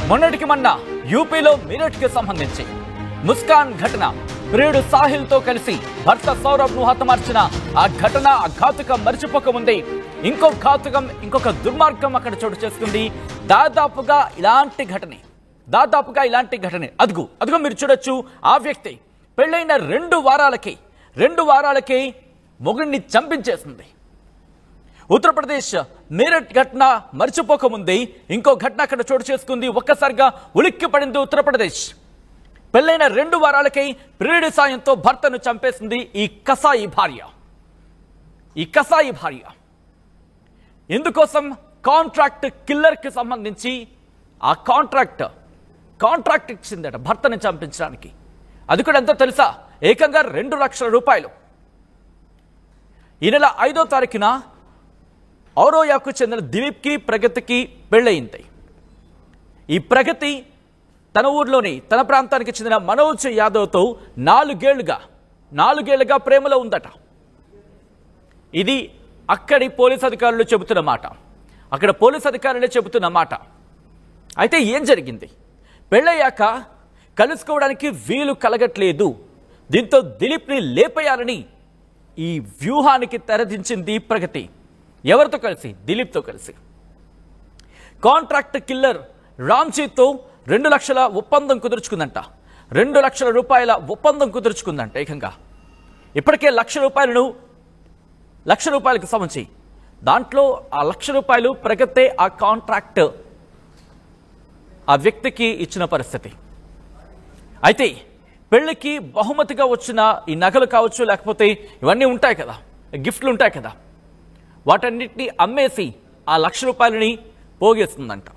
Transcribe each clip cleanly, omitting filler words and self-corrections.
మొన్నటికి మొన్న యూపీలో మీరట్కి సంబంధించి ముస్కాన్ ఘటన ప్రియుడు సాహిల్ తో కలిసి భర్త సౌరభ్ ను హతమార్చిన ఆ ఘటన ఆ ఘాతుకం మరిచిపోకముందే ఇంకొక దుర్మార్గం అక్కడ చోటు చేసుకుంది. దాదాపుగా ఇలాంటి ఘటనే అదుగు మీరు చూడొచ్చు. ఆ వ్యక్తి పెళ్ళైన రెండు వారాలకి మొగుడిని చంపించేసింది. ఉత్తరప్రదేశ్ మీరట్ ఘటన మర్చిపోకముందే ఇంకో ఘటన అక్కడ చోటు చేసుకుంది. ఒక్కసారిగా ఉలిక్కి పడింది ఉత్తరప్రదేశ్. పెళ్ళైన 2 వారాలకి ప్రియుడి సాయంతో భర్తను చంపేసింది ఈ కసాయి భార్య. ఎందుకోసం? కాంట్రాక్ట్ కిల్లర్ కి సంబంధించి ఆ కాంట్రాక్ట్ ఇచ్చిందట భర్తను చంపించడానికి. అది కూడా ఎంతో తెలుసా? ఏకంగా 2 లక్షల రూపాయలు. ఈ నెల 5వ తారీఖున ఔరోయాకు చెందిన దిలీప్కి ప్రగతికి పెళ్ళయింది. ఈ ప్రగతి తన ఊర్లోని తన ప్రాంతానికి చెందిన మనోజ్ యాదవ్తో 4 ఏళ్లుగా ప్రేమలో ఉందట. ఇది అక్కడి పోలీస్ అధికారులు చెబుతున్న మాట. అయితే ఏం జరిగింది? పెళ్ళయ్యాక కలుసుకోవడానికి వీలు కలగట్లేదు. దీంతో దిలీప్ని లేపేయాలని ఈ వ్యూహానికి తెరదించింది ప్రగతి. ఎవరితో కలిసి? దిలీప్తో కలిసి. కాంట్రాక్ట్ కిల్లర్ రామ్జీతో 2 లక్షల ఒప్పందం కుదుర్చుకుందంట. 2 లక్షల రూపాయల ఒప్పందం కుదుర్చుకుందంట. ఏకంగా ఇప్పటికే లక్ష రూపాయలకు సంబంధించి దాంట్లో ఆ 1,00,000 రూపాయలు ప్రగతే ఆ కాంట్రాక్ట్ ఆ వ్యక్తికి ఇచ్చిన పరిస్థితి. అయితే పెళ్లికి బహుమతిగా వచ్చిన ఈ నగలు కావచ్చు, లేకపోతే ఇవన్నీ ఉంటాయి కదా, గిఫ్ట్లు ఉంటాయి కదా, వాటన్నిటిని అమ్మేసి ఆ 1,00,000 రూపాయలని పోగేస్తుందంట.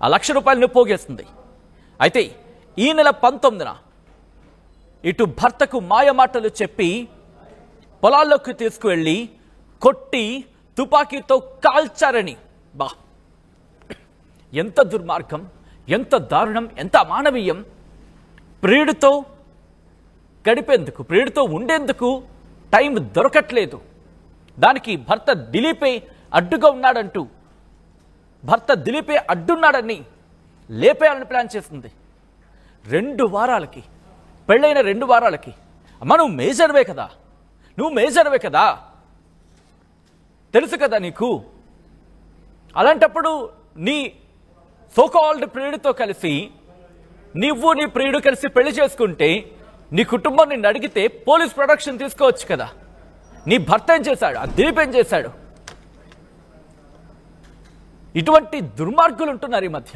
ఆ 1,00,000 రూపాయలని పోగేస్తుంది. అయితే ఈ నెల 19న ఇటు భర్తకు మాయమాటలు చెప్పి పొలాల్లోకి తీసుకువెళ్ళి కొట్టి తుపాకీతో కాల్చారని. ఎంత దుర్మార్గం, ఎంత దారుణం, ఎంత అమానవీయం! ప్రియుడితో ఉండేందుకు టైం దొరకట్లేదు. దానికి భర్త దిలీపే అడ్డున్నాడని లేపేయాలని ప్లాన్ చేస్తుంది. 2 వారాలకి పెళ్ళైన 2 వారాలకి. అమ్మా, నువ్వు మేజర్వే కదా, తెలుసు కదా నీకు. అలాంటప్పుడు నీ సోకాల్డ్ ప్రియుడితో కలిసి నీ ప్రియుడు కలిసి పెళ్లి చేసుకుంటే నీ కుటుంబం నిన్ను అడిగితే పోలీస్ ప్రొటెక్షన్ తీసుకోవచ్చు కదా. నీ భర్త ఏం చేశాడు? ఆ దిలీప్ ఏం చేశాడు? ఇటువంటి దుర్మార్గులు ఉంటున్నారు ఈ మధ్య.